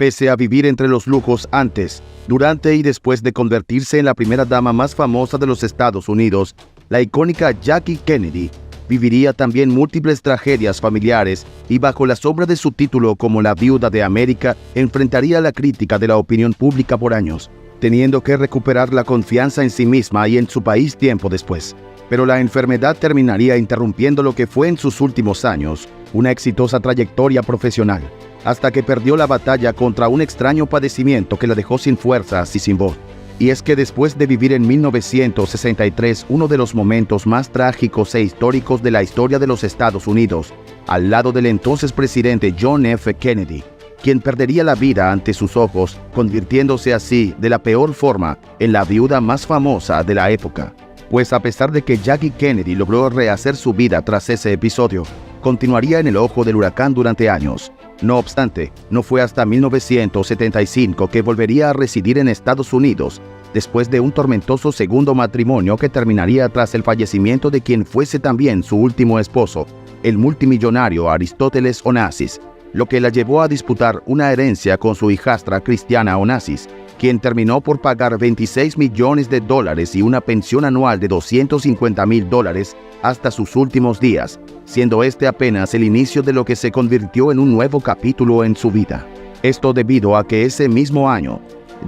Pese a vivir entre los lujos antes, durante y después de convertirse en la primera dama más famosa de los Estados Unidos, la icónica Jackie Kennedy viviría también múltiples tragedias familiares y bajo la sombra de su título como la Viuda de América enfrentaría la crítica de la opinión pública por años, teniendo que recuperar la confianza en sí misma y en su país tiempo después. Pero la enfermedad terminaría interrumpiendo lo que fue en sus últimos años una exitosa trayectoria profesional, hasta que perdió la batalla contra un extraño padecimiento que la dejó sin fuerzas y sin voz. Y es que después de vivir en 1963 uno de los momentos más trágicos e históricos de la historia de los Estados Unidos, al lado del entonces presidente John F. Kennedy, quien perdería la vida ante sus ojos, convirtiéndose así de la peor forma en la viuda más famosa de la época. Pues a pesar de que Jackie Kennedy logró rehacer su vida tras ese episodio, continuaría en el ojo del huracán durante años. No obstante, no fue hasta 1975 que volvería a residir en Estados Unidos, después de un tormentoso segundo matrimonio que terminaría tras el fallecimiento de quien fuese también su último esposo, el multimillonario Aristóteles Onassis, lo que la llevó a disputar una herencia con su hijastra Christiana Onassis, quien terminó por pagar $26 millones y una pensión anual de $250,000 hasta sus últimos días, siendo este apenas el inicio de lo que se convirtió en un nuevo capítulo en su vida. Esto debido a que ese mismo año,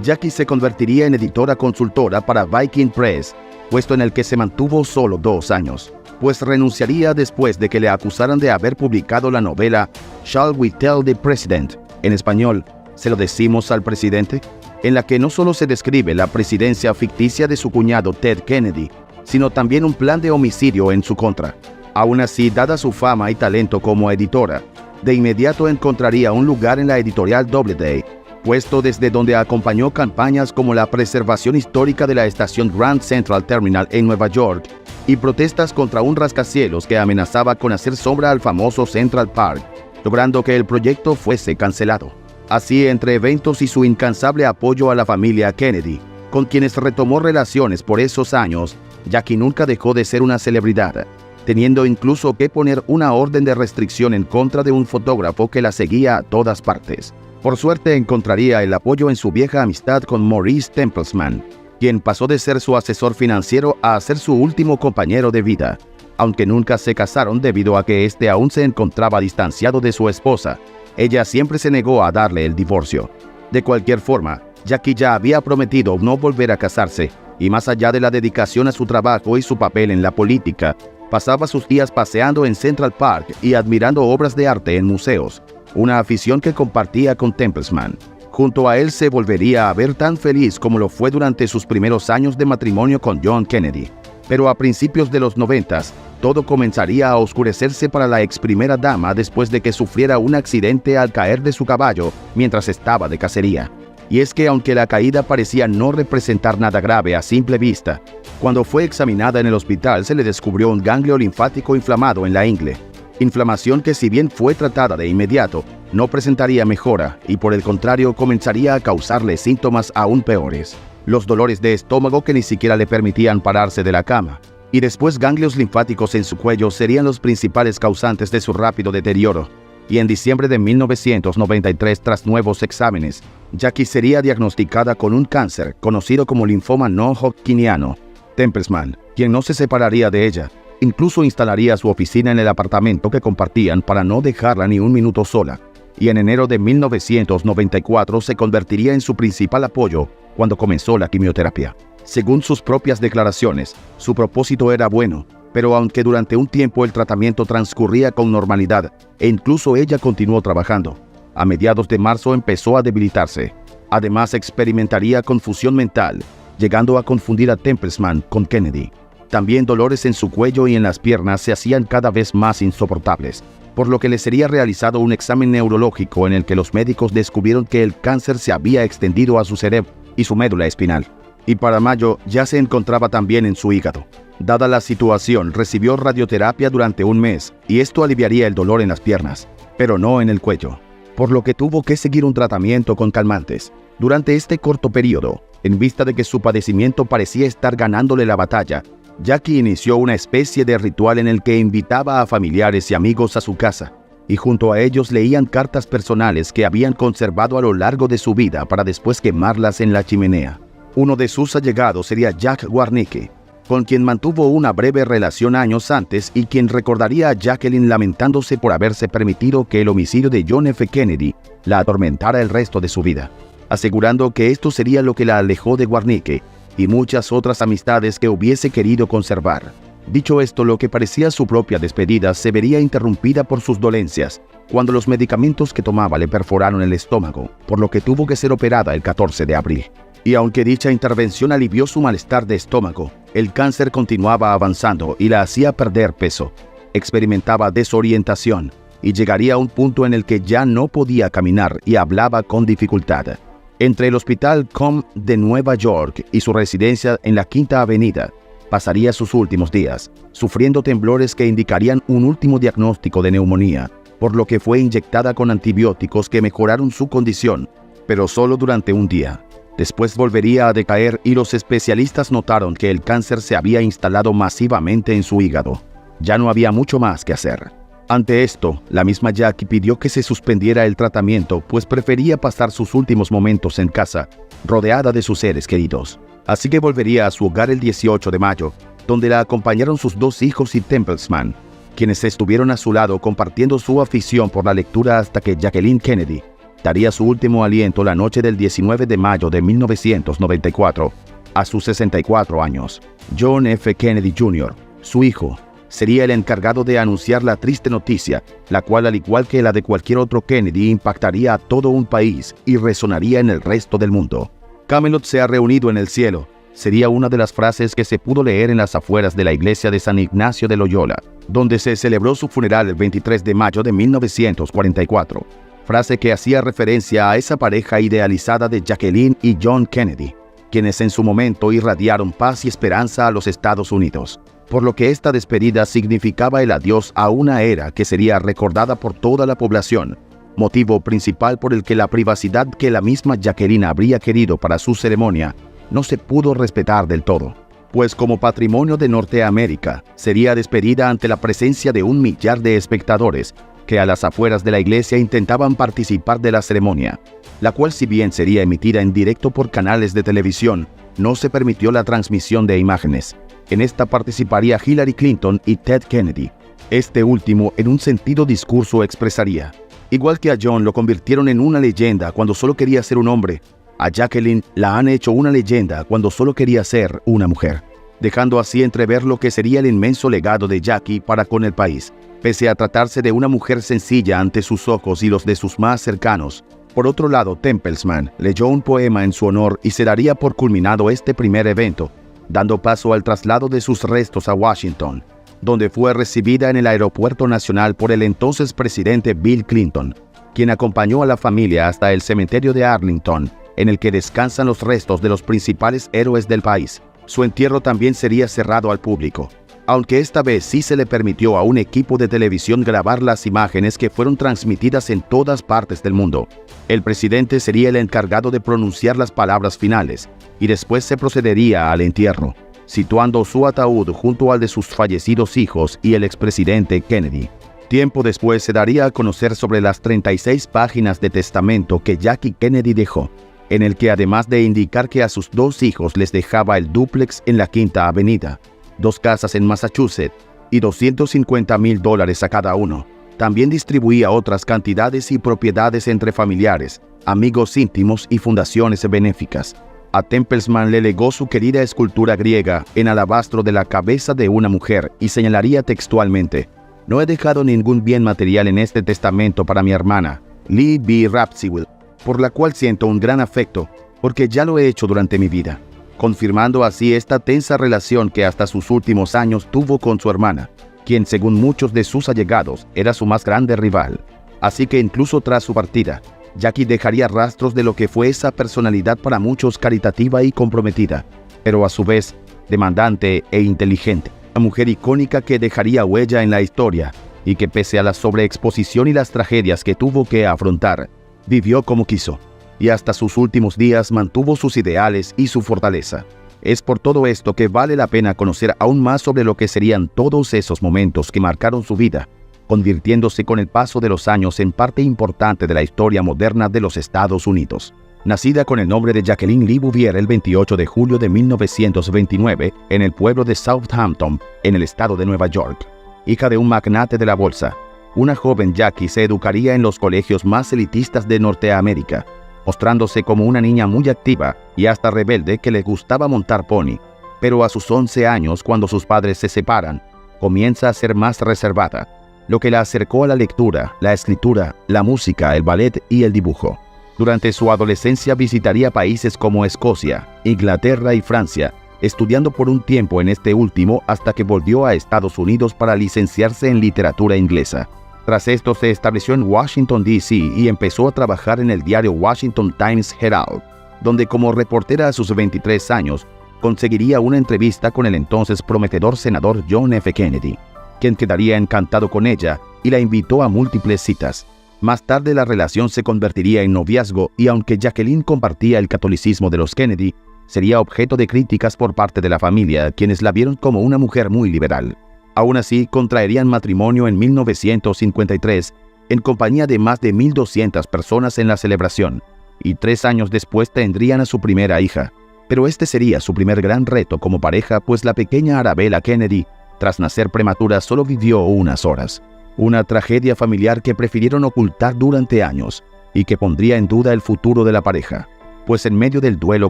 Jackie se convertiría en editora consultora para Viking Press, puesto en el que se mantuvo solo 2 años, pues renunciaría después de que le acusaran de haber publicado la novela Shall We Tell the President, en español, ¿se lo decimos al presidente?, en la que no solo se describe la presidencia ficticia de su cuñado Ted Kennedy, sino también un plan de homicidio en su contra. Aún así, dada su fama y talento como editora, de inmediato encontraría un lugar en la editorial Doubleday, puesto desde donde acompañó campañas como la preservación histórica de la estación Grand Central Terminal en Nueva York y protestas contra un rascacielos que amenazaba con hacer sombra al famoso Central Park, logrando que el proyecto fuese cancelado. Así, entre eventos y su incansable apoyo a la familia Kennedy, con quienes retomó relaciones por esos años, Jackie nunca dejó de ser una celebridad, teniendo incluso que poner una orden de restricción en contra de un fotógrafo que la seguía a todas partes. Por suerte encontraría el apoyo en su vieja amistad con Maurice Tempelsman, quien pasó de ser su asesor financiero a ser su último compañero de vida, aunque nunca se casaron debido a que éste aún se encontraba distanciado de su esposa. Ella siempre se negó a darle el divorcio. De cualquier forma, Jackie ya había prometido no volver a casarse, y más allá de la dedicación a su trabajo y su papel en la política, pasaba sus días paseando en Central Park y admirando obras de arte en museos, una afición que compartía con Tempelsman. Junto a él se volvería a ver tan feliz como lo fue durante sus primeros años de matrimonio con John Kennedy. Pero a principios de los 90s, todo comenzaría a oscurecerse para la ex primera dama después de que sufriera un accidente al caer de su caballo mientras estaba de cacería. Y es que aunque la caída parecía no representar nada grave a simple vista, cuando fue examinada en el hospital se le descubrió un ganglio linfático inflamado en la ingle. Inflamación que, si bien fue tratada de inmediato, no presentaría mejora y por el contrario comenzaría a causarle síntomas aún peores. Los dolores de estómago que ni siquiera le permitían pararse de la cama, y después ganglios linfáticos en su cuello serían los principales causantes de su rápido deterioro. Y en diciembre de 1993, tras nuevos exámenes, Jackie sería diagnosticada con un cáncer conocido como linfoma no hodgkiniano. Tempelsman, quien no se separaría de ella, incluso instalaría su oficina en el apartamento que compartían para no dejarla ni un minuto sola, y en enero de 1994 se convertiría en su principal apoyo cuando comenzó la quimioterapia. Según sus propias declaraciones, su propósito era bueno, pero aunque durante un tiempo el tratamiento transcurría con normalidad e incluso ella continuó trabajando, a mediados de marzo empezó a debilitarse. Además, experimentaría confusión mental, llegando a confundir a Tempelsman con Kennedy. También dolores en su cuello y en las piernas se hacían cada vez más insoportables, por lo que le sería realizado un examen neurológico en el que los médicos descubrieron que el cáncer se había extendido a su cerebro y su médula espinal. Y para mayo ya se encontraba también en su hígado. Dada la situación, recibió radioterapia durante un mes y esto aliviaría el dolor en las piernas, pero no en el cuello, por lo que tuvo que seguir un tratamiento con calmantes. Durante este corto periodo, en vista de que su padecimiento parecía estar ganándole la batalla, Jackie inició una especie de ritual en el que invitaba a familiares y amigos a su casa, y junto a ellos leían cartas personales que habían conservado a lo largo de su vida para después quemarlas en la chimenea. Uno de sus allegados sería Jack Warnicki, con quien mantuvo una breve relación años antes y quien recordaría a Jacqueline lamentándose por haberse permitido que el homicidio de John F. Kennedy la atormentara el resto de su vida, asegurando que esto sería lo que la alejó de Warnicki y muchas otras amistades que hubiese querido conservar. Dicho esto, lo que parecía su propia despedida se vería interrumpida por sus dolencias, cuando los medicamentos que tomaba le perforaron el estómago, por lo que tuvo que ser operada el 14 de abril. Y aunque dicha intervención alivió su malestar de estómago, el cáncer continuaba avanzando y la hacía perder peso. Experimentaba desorientación y llegaría a un punto en el que ya no podía caminar y hablaba con dificultad. Entre el Hospital Comm de Nueva York y su residencia en la Quinta Avenida, pasaría sus últimos días, sufriendo temblores que indicarían un último diagnóstico de neumonía, por lo que fue inyectada con antibióticos que mejoraron su condición, pero solo durante un día. Después volvería a decaer y los especialistas notaron que el cáncer se había instalado masivamente en su hígado. Ya no había mucho más que hacer. Ante esto, la misma Jackie pidió que se suspendiera el tratamiento, pues prefería pasar sus últimos momentos en casa, rodeada de sus seres queridos. Así que volvería a su hogar el 18 de mayo, donde la acompañaron sus dos hijos y Templesman, quienes estuvieron a su lado compartiendo su afición por la lectura hasta que Jacqueline Kennedy daría su último aliento la noche del 19 de mayo de 1994, a sus 64 años. John F. Kennedy Jr., su hijo, sería el encargado de anunciar la triste noticia, la cual, al igual que la de cualquier otro Kennedy, impactaría a todo un país y resonaría en el resto del mundo. Camelot se ha reunido en el cielo, sería una de las frases que se pudo leer en las afueras de la iglesia de San Ignacio de Loyola, donde se celebró su funeral el 23 de mayo de 1944. Frase que hacía referencia a esa pareja idealizada de Jacqueline y John Kennedy, quienes en su momento irradiaron paz y esperanza a los Estados Unidos, por lo que esta despedida significaba el adiós a una era que sería recordada por toda la población, motivo principal por el que la privacidad que la misma Jacqueline habría querido para su ceremonia no se pudo respetar del todo, pues como patrimonio de Norteamérica sería despedida ante la presencia de 1 millar de espectadores que a las afueras de la iglesia intentaban participar de la ceremonia, la cual, si bien sería emitida en directo por canales de televisión, no se permitió la transmisión de imágenes. En esta participaría Hillary Clinton y Ted Kennedy. Este último, en un sentido discurso, expresaría: igual que a John lo convirtieron en una leyenda cuando solo quería ser un hombre, a Jacqueline la han hecho una leyenda cuando solo quería ser una mujer, dejando así entrever lo que sería el inmenso legado de Jackie para con el país. Pese a tratarse de una mujer sencilla ante sus ojos y los de sus más cercanos, por otro lado, Templesman leyó un poema en su honor y se daría por culminado este primer evento, dando paso al traslado de sus restos a Washington, donde fue recibida en el Aeropuerto Nacional por el entonces presidente Bill Clinton, quien acompañó a la familia hasta el cementerio de Arlington, en el que descansan los restos de los principales héroes del país. Su entierro también sería cerrado al público, aunque esta vez sí se le permitió a un equipo de televisión grabar las imágenes que fueron transmitidas en todas partes del mundo. El presidente sería el encargado de pronunciar las palabras finales, y después se procedería al entierro, situando su ataúd junto al de sus fallecidos hijos y el expresidente Kennedy. Tiempo después se daría a conocer sobre las 36 páginas de testamento que Jackie Kennedy dejó, en el que, además de indicar que a sus dos hijos les dejaba el dúplex en la Quinta Avenida, 2 casas en Massachusetts y $250,000 a cada uno, también distribuía otras cantidades y propiedades entre familiares, amigos íntimos y fundaciones benéficas. A Templesman le legó su querida escultura griega en alabastro de la cabeza de una mujer y señalaría textualmente: «No he dejado ningún bien material en este testamento para mi hermana, Lee B. Rapsewell, por la cual siento un gran afecto, porque ya lo he hecho durante mi vida», confirmando así esta tensa relación que hasta sus últimos años tuvo con su hermana, quien, según muchos de sus allegados, era su más grande rival. Así que incluso tras su partida, Jackie dejaría rastros de lo que fue esa personalidad para muchos caritativa y comprometida, pero a su vez demandante e inteligente. Una mujer icónica que dejaría huella en la historia y que, pese a la sobreexposición y las tragedias que tuvo que afrontar, vivió como quiso y hasta sus últimos días mantuvo sus ideales y su fortaleza. Es por todo esto que vale la pena conocer aún más sobre lo que serían todos esos momentos que marcaron su vida convirtiéndose con el paso de los años en parte importante de la historia moderna de los Estados Unidos. Nacida con el nombre de Jacqueline Lee Bouvier el 28 de julio de 1929 en el pueblo de Southampton, en el estado de Nueva York. Hija de un magnate de la bolsa, una joven Jackie se educaría en los colegios más elitistas de Norteamérica, mostrándose como una niña muy activa y hasta rebelde que le gustaba montar pony. Pero a sus 11 años, cuando sus padres se separan, comienza a ser más reservada, lo que la acercó a la lectura, la escritura, la música, el ballet y el dibujo. Durante su adolescencia visitaría países como Escocia, Inglaterra y Francia, estudiando por un tiempo en este último hasta que volvió a Estados Unidos para licenciarse en literatura inglesa. Tras esto se estableció en Washington, D.C. y empezó a trabajar en el diario Washington Times Herald, donde como reportera a sus 23 años conseguiría una entrevista con el entonces prometedor senador John F. Kennedy, quien quedaría encantado con ella y la invitó a múltiples citas. Más tarde la relación se convertiría en noviazgo y aunque Jacqueline compartía el catolicismo de los Kennedy, sería objeto de críticas por parte de la familia, quienes la vieron como una mujer muy liberal. Aún así, contraerían matrimonio en 1953 en compañía de más de 1.200 personas en la celebración, y 3 años después tendrían a su primera hija. Pero este sería su primer gran reto como pareja, pues la pequeña Arabella Kennedy, tras nacer prematura, solo vivió unas horas. Una tragedia familiar que prefirieron ocultar durante años y que pondría en duda el futuro de la pareja, pues en medio del duelo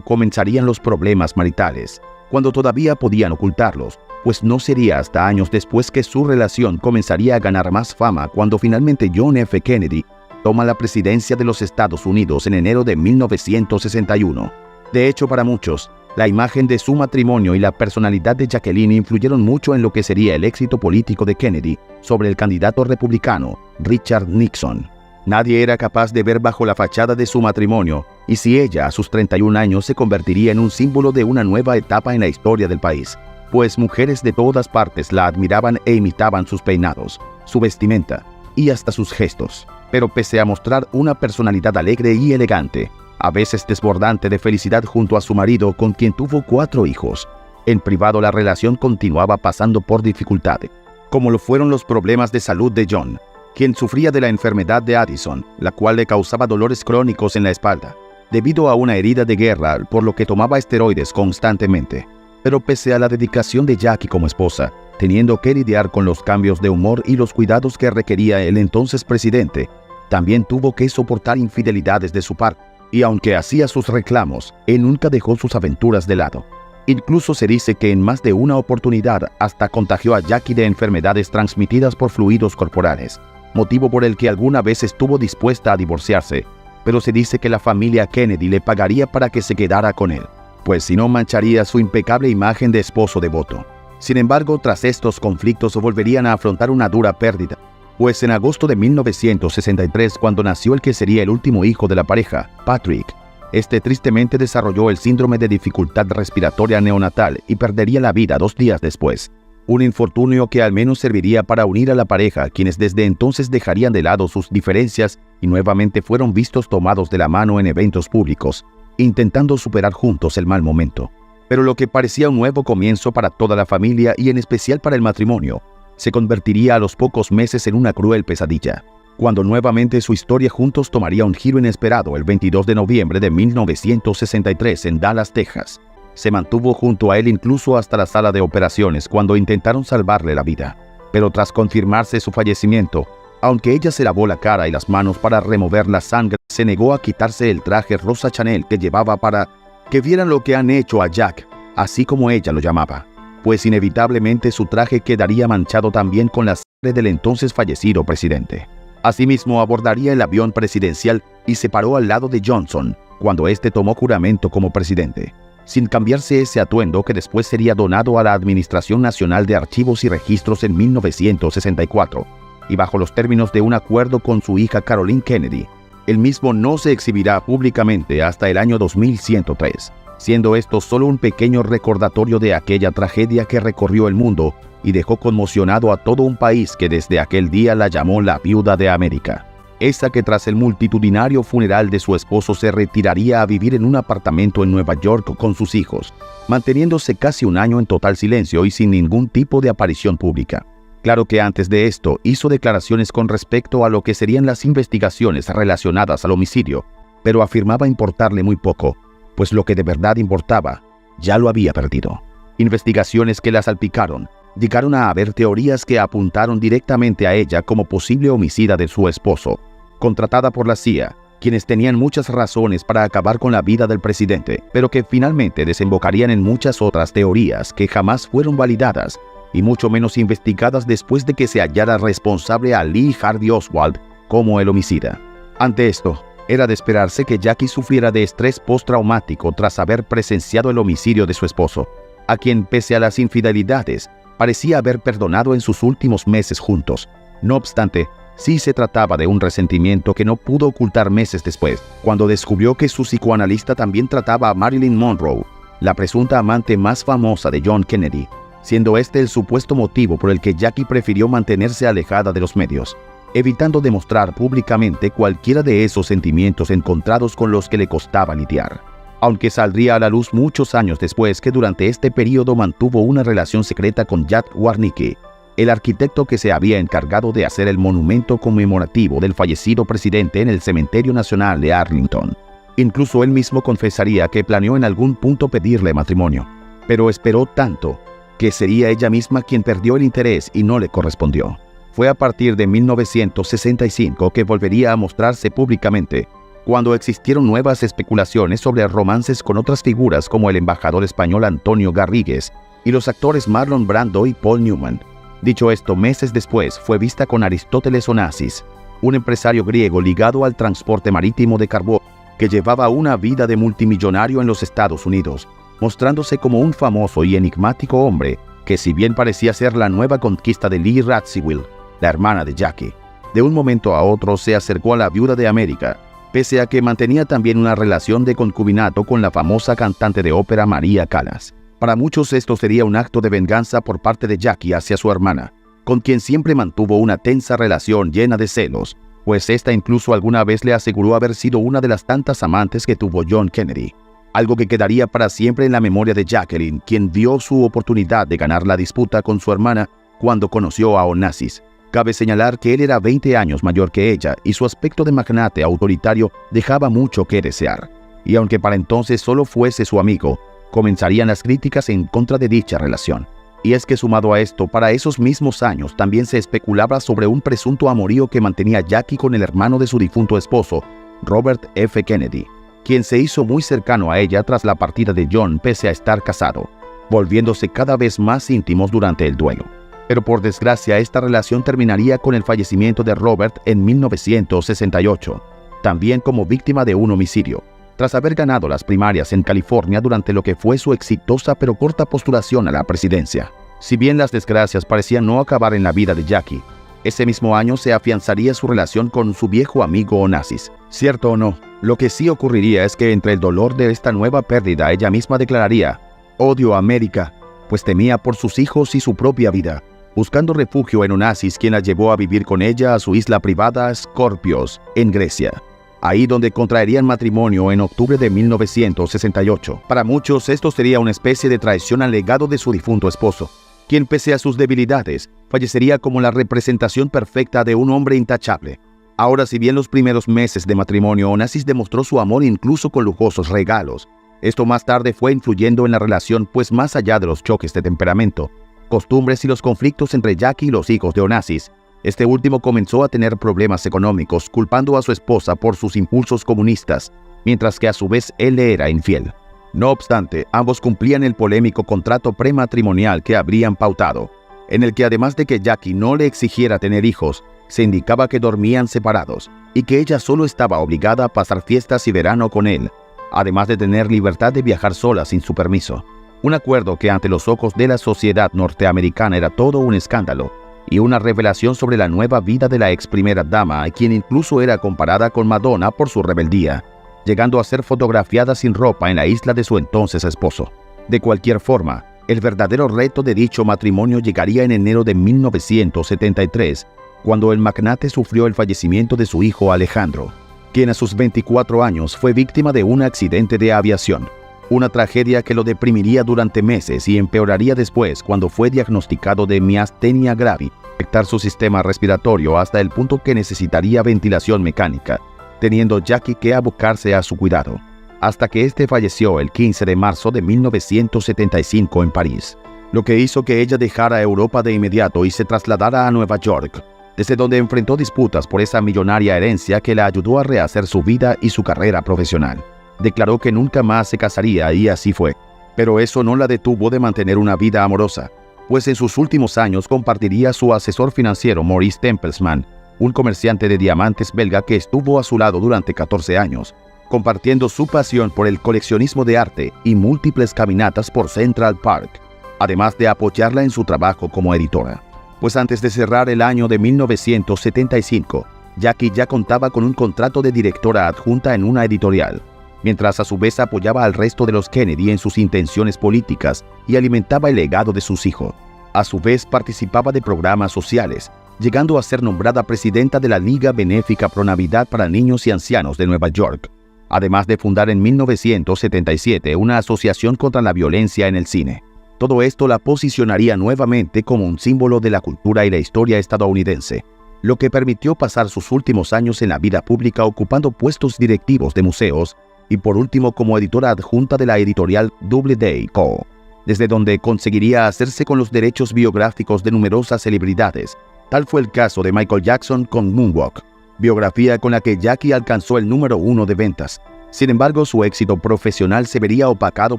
comenzarían los problemas maritales, cuando todavía podían ocultarlos, pues no sería hasta años después que su relación comenzaría a ganar más fama cuando finalmente John F. Kennedy toma la presidencia de los Estados Unidos en enero de 1961. De hecho, para muchos, la imagen de su matrimonio y la personalidad de Jacqueline influyeron mucho en lo que sería el éxito político de Kennedy sobre el candidato republicano, Richard Nixon. Nadie era capaz de ver bajo la fachada de su matrimonio, y si ella a sus 31 años se convertiría en un símbolo de una nueva etapa en la historia del país, pues mujeres de todas partes la admiraban e imitaban sus peinados, su vestimenta y hasta sus gestos. Pero pese a mostrar una personalidad alegre y elegante, a veces desbordante de felicidad junto a su marido, con quien tuvo 4 hijos, en privado la relación continuaba pasando por dificultades, como lo fueron los problemas de salud de John, quien sufría de la enfermedad de Addison, la cual le causaba dolores crónicos en la espalda, debido a una herida de guerra, por lo que tomaba esteroides constantemente. Pero pese a la dedicación de Jackie como esposa, teniendo que lidiar con los cambios de humor y los cuidados que requería el entonces presidente, también tuvo que soportar infidelidades de su parte. Y aunque hacía sus reclamos, él nunca dejó sus aventuras de lado. Incluso se dice que en más de una oportunidad hasta contagió a Jackie de enfermedades transmitidas por fluidos corporales, motivo por el que alguna vez estuvo dispuesta a divorciarse, pero se dice que la familia Kennedy le pagaría para que se quedara con él, pues si no mancharía su impecable imagen de esposo devoto. Sin embargo, tras estos conflictos volverían a afrontar una dura pérdida, pues en agosto de 1963, cuando nació el que sería el último hijo de la pareja, Patrick, este tristemente desarrolló el síndrome de dificultad respiratoria neonatal y perdería la vida 2 días después. Un infortunio que al menos serviría para unir a la pareja, quienes desde entonces dejarían de lado sus diferencias y nuevamente fueron vistos tomados de la mano en eventos públicos, intentando superar juntos el mal momento. Pero lo que parecía un nuevo comienzo para toda la familia y en especial para el matrimonio, se convertiría a los pocos meses en una cruel pesadilla, cuando nuevamente su historia juntos tomaría un giro inesperado el 22 de noviembre de 1963 en Dallas, Texas. Se mantuvo junto a él incluso hasta la sala de operaciones cuando intentaron salvarle la vida. Pero tras confirmarse su fallecimiento, aunque ella se lavó la cara y las manos para remover la sangre, se negó a quitarse el traje rosa Chanel que llevaba para que vieran lo que han hecho a Jack, así como ella lo llamaba, pues inevitablemente su traje quedaría manchado también con la sangre del entonces fallecido presidente. Asimismo, abordaría el avión presidencial y se paró al lado de Johnson cuando éste tomó juramento como presidente, sin cambiarse ese atuendo que después sería donado a la Administración Nacional de Archivos y Registros en 1964, y bajo los términos de un acuerdo con su hija Caroline Kennedy. El mismo no se exhibirá públicamente hasta el año 2103. Siendo esto solo un pequeño recordatorio de aquella tragedia que recorrió el mundo y dejó conmocionado a todo un país que desde aquel día la llamó la viuda de América. Esa que tras el multitudinario funeral de su esposo se retiraría a vivir en un apartamento en Nueva York con sus hijos, manteniéndose casi un año en total silencio y sin ningún tipo de aparición pública. Claro que antes de esto hizo declaraciones con respecto a lo que serían las investigaciones relacionadas al homicidio, pero afirmaba importarle muy poco, pues lo que de verdad importaba ya lo había perdido. Investigaciones que la salpicaron. Llegaron a haber teorías que apuntaron directamente a ella como posible homicida de su esposo, contratada por la CIA, quienes tenían muchas razones para acabar con la vida del presidente, pero que finalmente desembocarían en muchas otras teorías que jamás fueron validadas y mucho menos investigadas después de que se hallara responsable a Lee Harvey Oswald como el homicida. Ante esto, era de esperarse que Jackie sufriera de estrés postraumático tras haber presenciado el homicidio de su esposo, a quien, pese a las infidelidades, parecía haber perdonado en sus últimos meses juntos. No obstante, sí se trataba de un resentimiento que no pudo ocultar meses después, cuando descubrió que su psicoanalista también trataba a Marilyn Monroe, la presunta amante más famosa de John Kennedy, siendo este el supuesto motivo por el que Jackie prefirió mantenerse alejada de los medios, evitando demostrar públicamente cualquiera de esos sentimientos encontrados con los que le costaba lidiar. Aunque saldría a la luz muchos años después que durante este periodo mantuvo una relación secreta con Jack Warnicki, el arquitecto que se había encargado de hacer el monumento conmemorativo del fallecido presidente en el Cementerio Nacional de Arlington. Incluso él mismo confesaría que planeó en algún punto pedirle matrimonio, pero esperó tanto que sería ella misma quien perdió el interés y no le correspondió. Fue a partir de 1965 que volvería a mostrarse públicamente, cuando existieron nuevas especulaciones sobre romances con otras figuras como el embajador español Antonio Garrigues y los actores Marlon Brando y Paul Newman. Dicho esto, meses después fue vista con Aristóteles Onassis, un empresario griego ligado al transporte marítimo de carbón que llevaba una vida de multimillonario en los Estados Unidos, mostrándose como un famoso y enigmático hombre que, si bien parecía ser la nueva conquista de Lee Radziwill, la hermana de Jackie, de un momento a otro se acercó a la viuda de América, pese a que mantenía también una relación de concubinato con la famosa cantante de ópera María Callas. Para muchos esto sería un acto de venganza por parte de Jackie hacia su hermana, con quien siempre mantuvo una tensa relación llena de celos, pues esta incluso alguna vez le aseguró haber sido una de las tantas amantes que tuvo John Kennedy, algo que quedaría para siempre en la memoria de Jacqueline, quien vio su oportunidad de ganar la disputa con su hermana cuando conoció a Onassis. Cabe señalar que él era 20 años mayor que ella y su aspecto de magnate autoritario dejaba mucho que desear. Y aunque para entonces solo fuese su amigo, comenzarían las críticas en contra de dicha relación. Y es que sumado a esto, para esos mismos años también se especulaba sobre un presunto amorío que mantenía Jackie con el hermano de su difunto esposo, Robert F. Kennedy, quien se hizo muy cercano a ella tras la partida de John pese a estar casado, volviéndose cada vez más íntimos durante el duelo. Pero por desgracia esta relación terminaría con el fallecimiento de Robert en 1968, también como víctima de un homicidio, tras haber ganado las primarias en California durante lo que fue su exitosa pero corta postulación a la presidencia. Si bien las desgracias parecían no acabar en la vida de Jackie, ese mismo año se afianzaría su relación con su viejo amigo Onassis. Cierto o no, lo que sí ocurriría es que entre el dolor de esta nueva pérdida ella misma declararía: «Odio a América», pues temía por sus hijos y su propia vida, buscando refugio en Onassis, quien la llevó a vivir con ella a su isla privada Skorpios, en Grecia, ahí donde contraerían matrimonio en octubre de 1968. Para muchos esto sería una especie de traición al legado de su difunto esposo, quien pese a sus debilidades, fallecería como la representación perfecta de un hombre intachable. Ahora, si bien los primeros meses de matrimonio Onassis demostró su amor incluso con lujosos regalos, esto más tarde fue influyendo en la relación, pues más allá de los choques de temperamento, costumbres y los conflictos entre Jackie y los hijos de Onassis, este último comenzó a tener problemas económicos, culpando a su esposa por sus impulsos comunistas, mientras que a su vez él le era infiel. No obstante, ambos cumplían el polémico contrato prematrimonial que habrían pautado, en el que además de que Jackie no le exigiera tener hijos, se indicaba que dormían separados y que ella solo estaba obligada a pasar fiestas y verano con él, además de tener libertad de viajar sola sin su permiso. Un acuerdo que ante los ojos de la sociedad norteamericana era todo un escándalo y una revelación sobre la nueva vida de la ex primera dama, quien incluso era comparada con Madonna por su rebeldía, llegando a ser fotografiada sin ropa en la isla de su entonces esposo. De cualquier forma, el verdadero reto de dicho matrimonio llegaría en enero de 1973, cuando el magnate sufrió el fallecimiento de su hijo Alejandro, quien a sus 24 años fue víctima de un accidente de aviación. Una tragedia que lo deprimiría durante meses y empeoraría después cuando fue diagnosticado de miastenia gravis, afectar su sistema respiratorio hasta el punto que necesitaría ventilación mecánica, teniendo Jackie que abocarse a su cuidado, hasta que este falleció el 15 de marzo de 1975 en París, lo que hizo que ella dejara Europa de inmediato y se trasladara a Nueva York, desde donde enfrentó disputas por esa millonaria herencia que la ayudó a rehacer su vida y su carrera profesional. Declaró que nunca más se casaría y así fue, pero eso no la detuvo de mantener una vida amorosa, pues en sus últimos años compartiría su asesor financiero Maurice Tempelsman, un comerciante de diamantes belga que estuvo a su lado durante 14 años, compartiendo su pasión por el coleccionismo de arte y múltiples caminatas por Central Park, además de apoyarla en su trabajo como editora. Pues antes de cerrar el año de 1975, Jackie ya contaba con un contrato de directora adjunta en una editorial, mientras a su vez apoyaba al resto de los Kennedy en sus intenciones políticas y alimentaba el legado de sus hijos. A su vez participaba de programas sociales, llegando a ser nombrada presidenta de la Liga Benéfica Pro Navidad para Niños y Ancianos de Nueva York, además de fundar en 1977 una asociación contra la violencia en el cine. Todo esto la posicionaría nuevamente como un símbolo de la cultura y la historia estadounidense, lo que permitió pasar sus últimos años en la vida pública ocupando puestos directivos de museos y por último como editora adjunta de la editorial Doubleday Co., desde donde conseguiría hacerse con los derechos biográficos de numerosas celebridades. Tal fue el caso de Michael Jackson con Moonwalk, biografía con la que Jackie alcanzó el número 1 de ventas. Sin embargo, su éxito profesional se vería opacado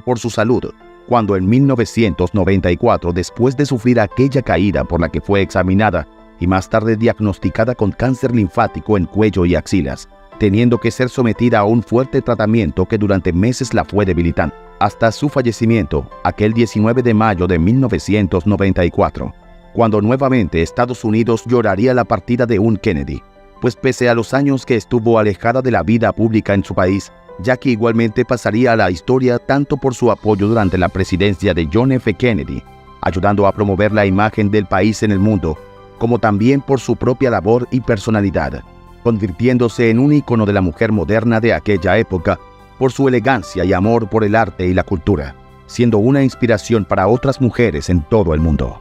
por su salud, cuando en 1994, después de sufrir aquella caída por la que fue examinada y más tarde diagnosticada con cáncer linfático en cuello y axilas, teniendo que ser sometida a un fuerte tratamiento que durante meses la fue debilitando, hasta su fallecimiento, aquel 19 de mayo de 1994, cuando nuevamente Estados Unidos lloraría la partida de un Kennedy, pues pese a los años que estuvo alejada de la vida pública en su país, Jackie igualmente pasaría a la historia tanto por su apoyo durante la presidencia de John F. Kennedy, ayudando a promover la imagen del país en el mundo, como también por su propia labor y personalidad, convirtiéndose en un ícono de la mujer moderna de aquella época por su elegancia y amor por el arte y la cultura, siendo una inspiración para otras mujeres en todo el mundo.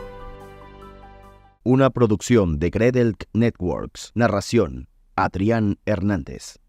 Una producción de Gredelk Networks. Narración: Adrián Hernández.